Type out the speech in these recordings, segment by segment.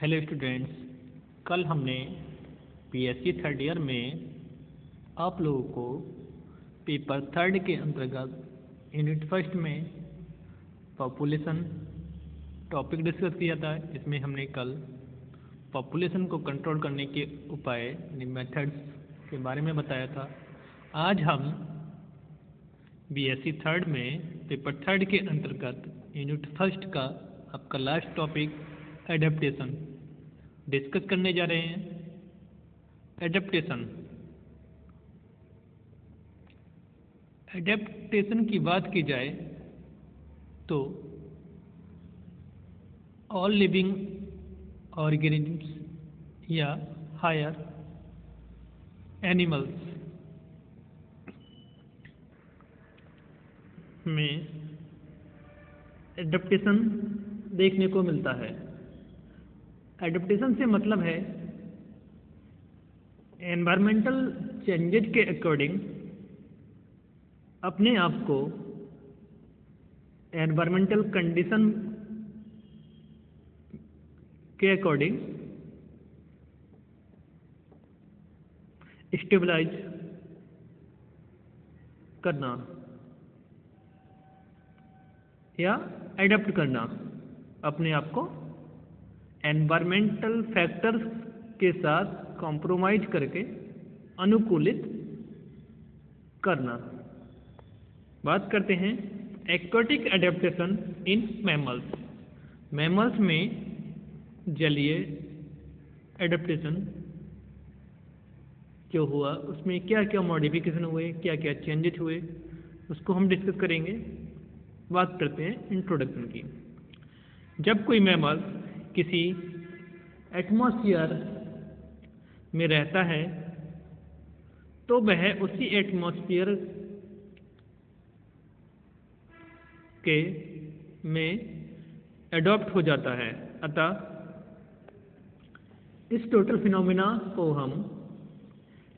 Hello students, कल हमने PSC third year में आप लोगों को पेपर थर्ड के अंतर्गत यूनिट फर्स्ट में पॉपुलेशन टॉपिक डिस्कस किया था। इसमें हमने कल पॉपुलेशन को कंट्रोल करने के उपाय यानी मेथड्स के बारे में बताया था। आज हम बीएससी थर्ड में पेपर थर्ड के अंतर्गत यूनिट फर्स्ट का आपका लास्ट टॉपिक एडेप्टेशन डिस्कस करने जा रहे हैं। एडेप्टेशन की बात की जाए तो ऑल लिविंग ऑर्गेनिज्म्स या हायर एनिमल्स में एडेप्टेशन देखने को मिलता है। एडेप्टेशन से मतलब है एनवायरमेंटल चेंजेज के अकॉर्डिंग अपने आप को एनवायरमेंटल कंडीशन के अकॉर्डिंग स्टेबलाइज करना या एडप्ट करना, अपने आप को एनवायरमेंटल फैक्टर्स के साथ कॉम्प्रोमाइज करके अनुकूलित करना। बात करते हैं aquatic adaptation in mammals. Mammals में जलीय एडेप्टेशन जो हुआ उसमें क्या क्या मॉडिफिकेशन हुए, क्या क्या चेंजेस हुए, उसको हम डिस्कस करेंगे। बात करते हैं इंट्रोडक्शन की। जब कोई मैमल किसी एटमॉस्फेयर में रहता है तो वह उसी एटमॉस्फेयर के में एडॉप्ट हो जाता है। अतः इस टोटल फिनोमिना को हम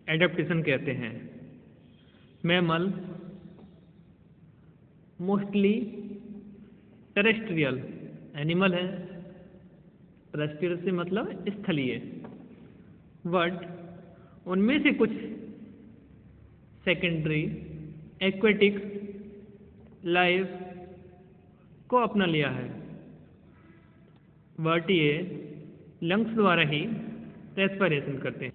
एडेप्टेशन कहते हैं। मैमल मोस्टली टेरेस्ट्रियल एनिमल है। टेरेस्ट्रियल से मतलब स्थलीय, बट उनमें से कुछ सेकेंडरी एक्वेटिक लाइफ को अपना लिया है, बट ये लंग्स द्वारा ही रेस्पिरेशन करते हैं,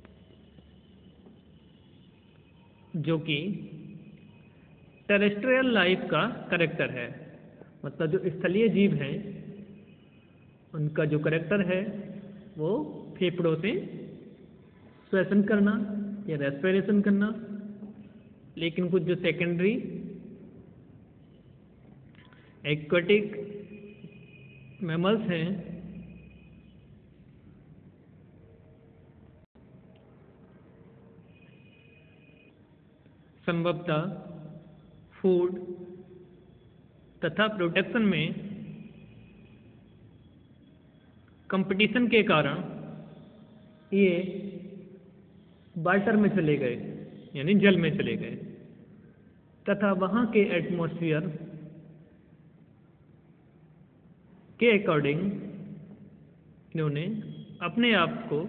जो कि टेरेस्ट्रियल लाइफ का करेक्टर है। मतलब जो स्थलीय जीव हैं उनका जो करेक्टर है वो फेफड़ों से श्वसन करना या रेस्पिरेशन करना। लेकिन कुछ जो सेकेंडरी एक्वाटिक मैमल्स हैं संभवतः फूड तथा प्रोटेक्शन में कंपटीशन के कारण ये वाटर में चले गए यानी जल में चले गए तथा वहाँ के एटमॉस्फेयर के अकॉर्डिंग इन्होंने अपने आप को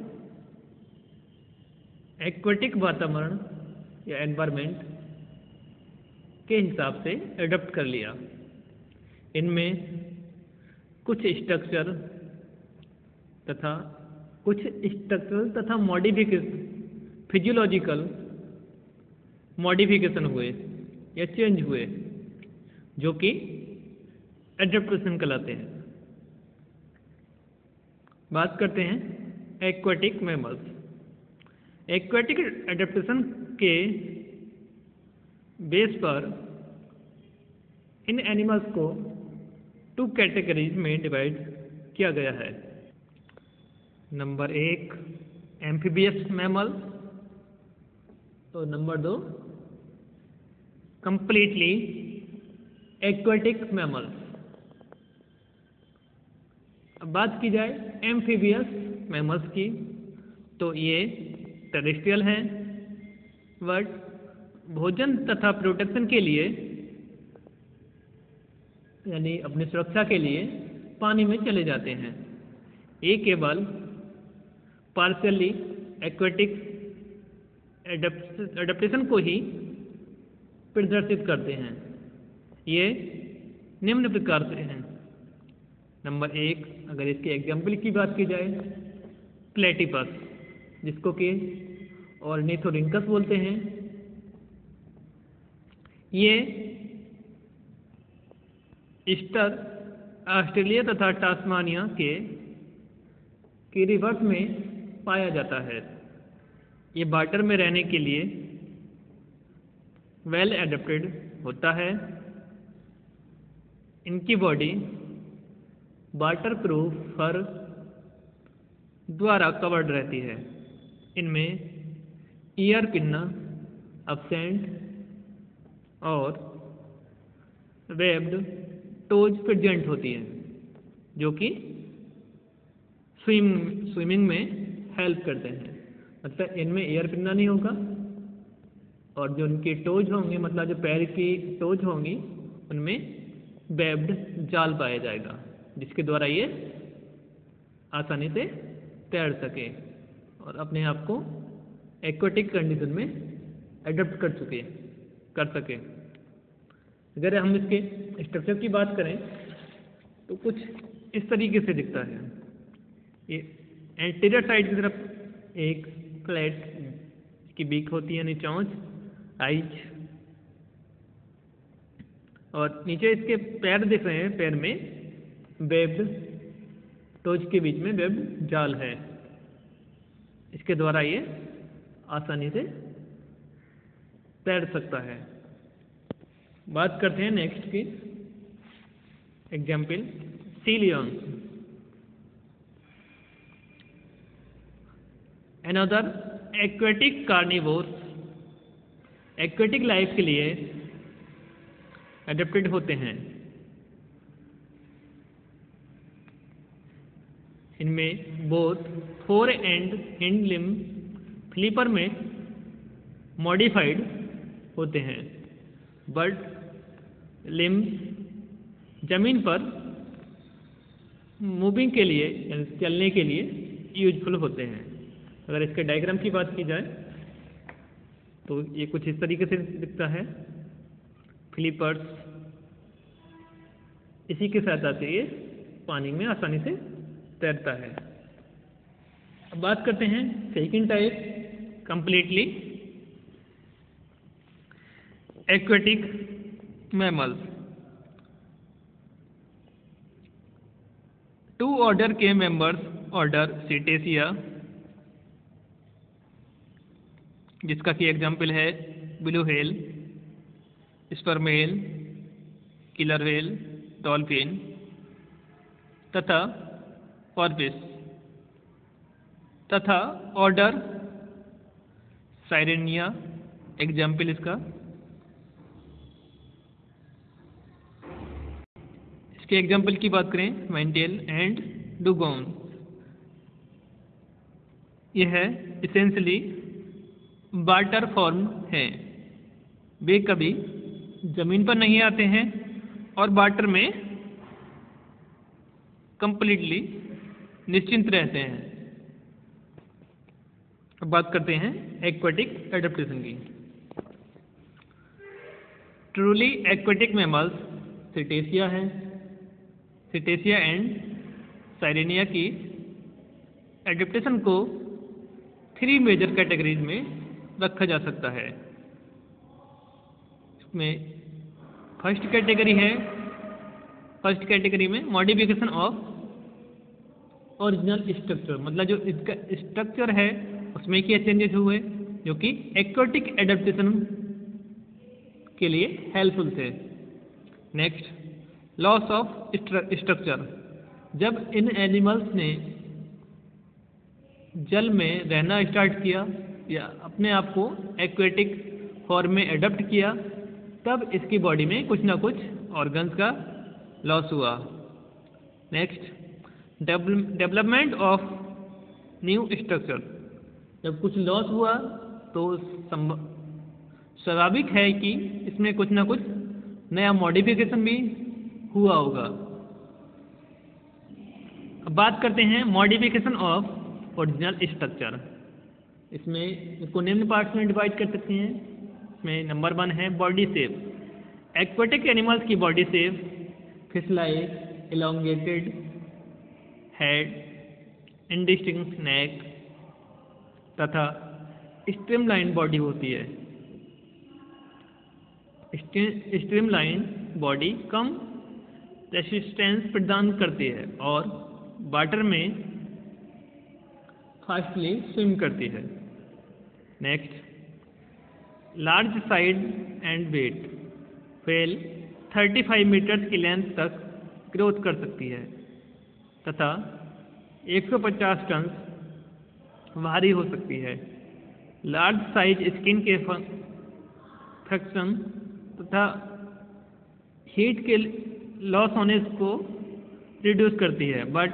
एक्वाटिक वातावरण या एनवायरमेंट के हिसाब से एडॉप्ट कर लिया। इनमें कुछ स्ट्रक्चरल तथा फिजियोलॉजिकल मॉडिफिकेशन हुए या चेंज हुए, जो कि एडेप्टेशन कहलाते हैं। बात करते हैं एक्वाटिक मैमल्स। एक्वाटिक एडेप्टेशन के बेस पर इन एनिमल्स को 2 कैटेगरीज में डिवाइड किया गया है। नंबर 1 एम्फीबियस मैमल तो नंबर 2 कंप्लीटली एक्वाटिक मैमल्स। अब बात की जाए एम्फीबियस मैमल्स की तो ये टेरेस्ट्रियल हैं, बट भोजन तथा प्रोटेक्शन के लिए यानी अपनी सुरक्षा के लिए पानी में चले जाते हैं। ये केवल पार्शियली एक्वेटिक एडेप्टेशन को ही प्रदर्शित करते हैं। ये निम्न प्रकार से हैं। नंबर 1, अगर इसके एग्जाम्पल की बात की जाए, प्लेटिपस, जिसको कि ऑर्निथोरिंकस बोलते हैं। ये ईस्टर ऑस्ट्रेलिया तथा टास्मानिया के रिवर्स में पाया जाता है। ये वाटर में रहने के लिए वेल एडेप्टेड होता है। इनकी बॉडी वाटर प्रूफ फर द्वारा कवर्ड रहती है। इनमें ईयर पिन्ना एब्सेंट और वेब्ड टोज प्रेजेंट होती है, जो कि स्विमिंग में हेल्प करते हैं। मतलब इनमें एयर पिन्ना नहीं होगा और जो उनकी टोज होंगे, मतलब जो पैर की टोज होंगी, उनमें वेब्ड जाल पाया जाएगा, जिसके द्वारा ये आसानी से तैर सके और अपने आप को एक्वेटिक कंडीशन में एडप्ट कर सके। अगर हम इसके स्ट्रक्चर की बात करें तो कुछ इस तरीके से दिखता है। ये एंटीरियर साइड की तरफ एक फ्लैट की बीक होती है, यानी चोंच, आइज, और नीचे इसके पैर दिख रहे हैं। पैर में वेब्ड टोज के बीच में वेब्ड जाल है। इसके द्वारा ये आसानी से तैर सकता है। बात करते हैं नेक्स्ट की example, sea lion. Another aquatic carnivores aquatic life के लिए एडेप्टेड होते हैं। इनमें both fore and hind limb flipper में मॉडिफाइड होते हैं, बट लिम्ब जमीन पर मूविंग के लिए, चलने के लिए यूजफुल होते हैं। अगर इसके डायग्राम की बात की जाए तो ये कुछ इस तरीके से दिखता है। फ्लिपर्स, इसी की सहायता से ये पानी में आसानी से तैरता है। अब बात करते हैं second type, completely aquatic mammals. 2 order के मेंबर्स, ऑर्डर सीटेसिया, जिसका कि एग्जाम्पल है blue whale, sperm whale, killer whale, dolphin तथा कॉर्विस, तथा ऑर्डर साइरेनिया, एग्जाम्पल इसका। इसके एग्जाम्पल की बात करें, वेंटेल एंड डुगोन। यह है इसेंशली वाटर फॉर्म है। वे कभी जमीन पर नहीं आते हैं और वाटर में कंप्लीटली निश्चिंत रहते हैं। अब बात करते हैं एक्वेटिक एडेप्टेशन की। ट्रूली एक्वेटिक मैमल्स सीटेसिया है। सीटेसिया एंड साइरेनिया की एडेप्टेशन को 3 मेजर कैटेगरीज में रखा जा सकता है। इसमें फर्स्ट कैटेगरी में मॉडिफिकेशन ऑफ ओरिजिनल स्ट्रक्चर, मतलब जो इसका स्ट्रक्चर है उसमें क्या चेंजेस हुए जो कि एक्वेटिक एडेप्टेशन के लिए हेल्पफुल थे। Next, loss of structure. जब इन एनिमल्स ने जल में रहना स्टार्ट किया या अपने आप को एक्वेटिक फॉर्म में एडप्ट किया, तब इसकी बॉडी में कुछ ना कुछ ऑर्गन्स का लॉस हुआ। Next, development of new structure. जब कुछ लॉस हुआ तो स्वाभाविक है कि इसमें कुछ ना कुछ नया मॉडिफिकेशन भी हुआ होगा। अब बात करते हैं मॉडिफिकेशन ऑफ ओरिजिनल स्ट्रक्चर। इसमें इसको निम्न पार्ट्स में डिवाइड कर सकते हैं। इसमें नंबर 1 है बॉडी शेप। एक्वेटिक एनिमल्स की body shape fish like, elongated head, indistinct neck तथा स्ट्रीमलाइन बॉडी होती है। स्ट्रीमलाइन बॉडी कम रेसिस्टेंस प्रदान करती है और वाटर में फास्टली स्विम करती है। Next, large size and weight. Whale 35 metres की लेंथ तक ग्रोथ कर सकती है तथा 150 टन भारी हो सकती है। लार्ज साइज स्किन के फ्रैक्शन तथा हीट के लॉस होने को रिड्यूस करती है, बट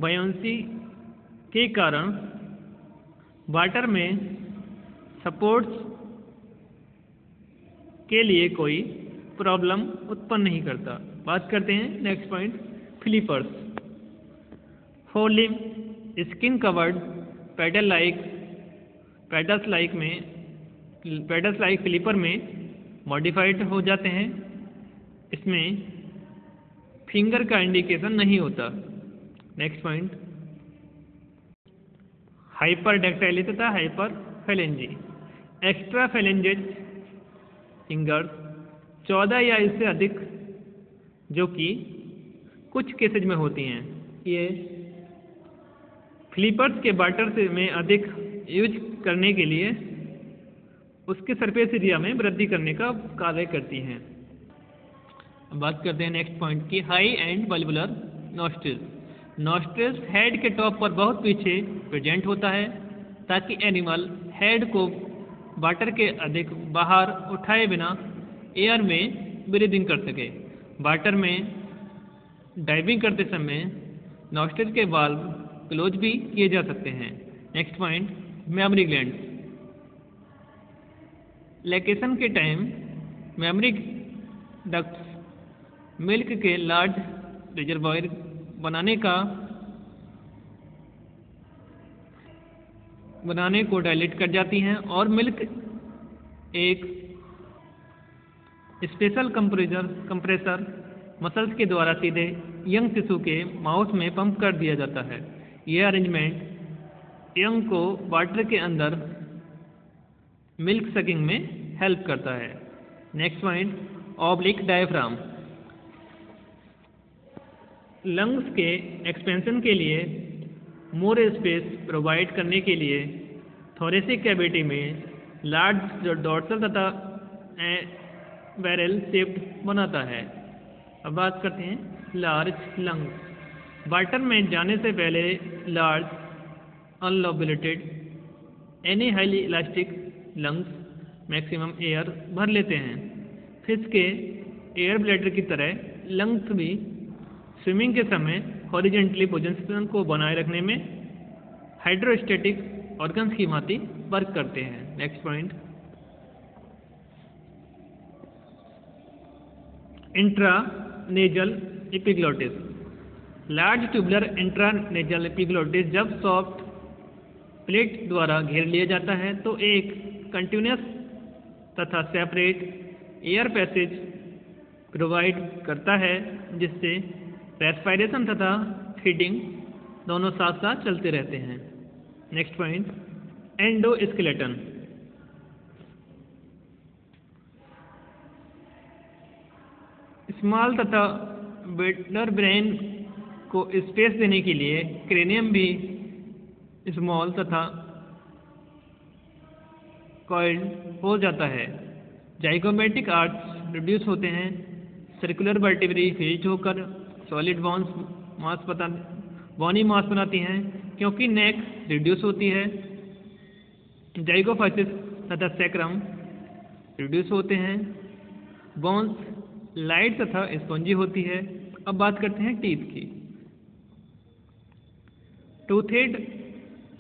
बायोंसी के कारण वाटर में सपोर्ट्स के लिए कोई प्रॉब्लम उत्पन्न नहीं करता। बात करते हैं next point, flippers. 4 limb skin covered pedals like flipper में मॉडिफाइड हो जाते हैं। इसमें फिंगर का इंडिकेशन नहीं होता। नेक्स्ट पॉइंट, हाइपरडैक्टाइली तथा हाइपरफेलेंजी। एक्स्ट्रा फेलेंजेज फिंगर्स 14 या इससे अधिक, जो कि कुछ केसेज में होती हैं। ये फ्लिपर्स के वाटर से में अधिक यूज करने के लिए उसके सरफेस एरिया में वृद्धि करने का कार्य करती हैं। अब बात करते हैं नेक्स्ट पॉइंट की, high and bulbular nostrils. Nostrils head के टॉप पर बहुत पीछे प्रेजेंट होता है ताकि एनिमल हेड को वाटर के अधिक बाहर उठाए बिना एयर में ब्रीदिंग कर सके। वाटर में डाइविंग करते समय नॉस्ट्रिल के वाल्व क्लोज भी किए जा सकते हैं। Next point, memory gland. Lactation के टाइम मेमोरी डक्ट्स मिल्क के लार्ज रिजर्वायर बनाने को डायलेट कर जाती हैं और मिल्क एक स्पेशल कंप्रेसर मसल्स के द्वारा सीधे यंग शिशु के माउथ में पंप कर दिया जाता है। यह अरेंजमेंट यंग को वाटर के अंदर मिल्क सकिंग में हेल्प करता है। Next point, oblique diaphragm. Lungs के एक्सपेंशन के लिए मोर स्पेस प्रोवाइड करने के लिए थोरेसिक कैविटी में लार्ज डॉर्सल तथा बैरल शेप्ड बनाता है। अब बात करते हैं लार्ज लंग्स। वाटर में जाने से पहले large unlobulated any highly elastic lungs maximum air भर लेते हैं। फिश के एयर ब्लैडर की तरह लंग्स भी स्विमिंग के समय हॉरिजेंटली पोजीशन को बनाए रखने में हाइड्रोस्टैटिक ऑर्गन्स की भांति वर्क करते हैं। Next point, intranasal epiglottis. Large tubular intranasal epiglottis जब सॉफ्ट प्लेट द्वारा घेर लिया जाता है तो एक कंटिन्यूअस तथा सेपरेट एयर पैसेज प्रोवाइड करता है, जिससे रेस्पिरेशन तथा फीडिंग दोनों साथ साथ चलते रहते हैं। Next point, endoskeleton. स्मॉल तथा बेटर ब्रेन को स्पेस देने के लिए क्रेनियम भी स्मॉल तथा कॉइल्ड हो जाता है। जाइगोमेटिक आर्ट्स रिड्यूस होते हैं। सर्कुलर वर्टिब्री फ्यूज होकर सॉलिड बॉनी मास बनाती हैं क्योंकि नेक रिड्यूस होती है। जाइगोफाइसिस तथा सैक्रम रिड्यूस होते हैं। बोन्स लाइट तथा स्पंजी होती है। अब बात करते हैं टीथ की। टूथेड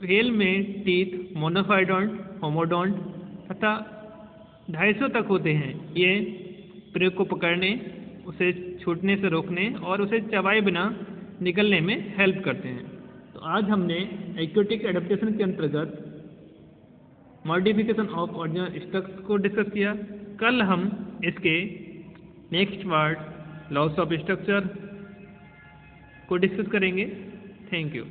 व्हेल में टीथ मोनोफाइडोंट, होमोडोंट तथा 250 तक होते हैं। ये प्रे को पकड़ने, उसे छूटने से रोकने और उसे चबाए बिना निकलने में हेल्प करते हैं। तो आज हमने एक्वेटिक एडेप्टेशन के अंतर्गत मॉडिफिकेशन ऑफ ओरिजिनल स्ट्रक्चर को डिस्कस किया। कल हम इसके next part loss of structure को डिस्कस करेंगे। Thank you.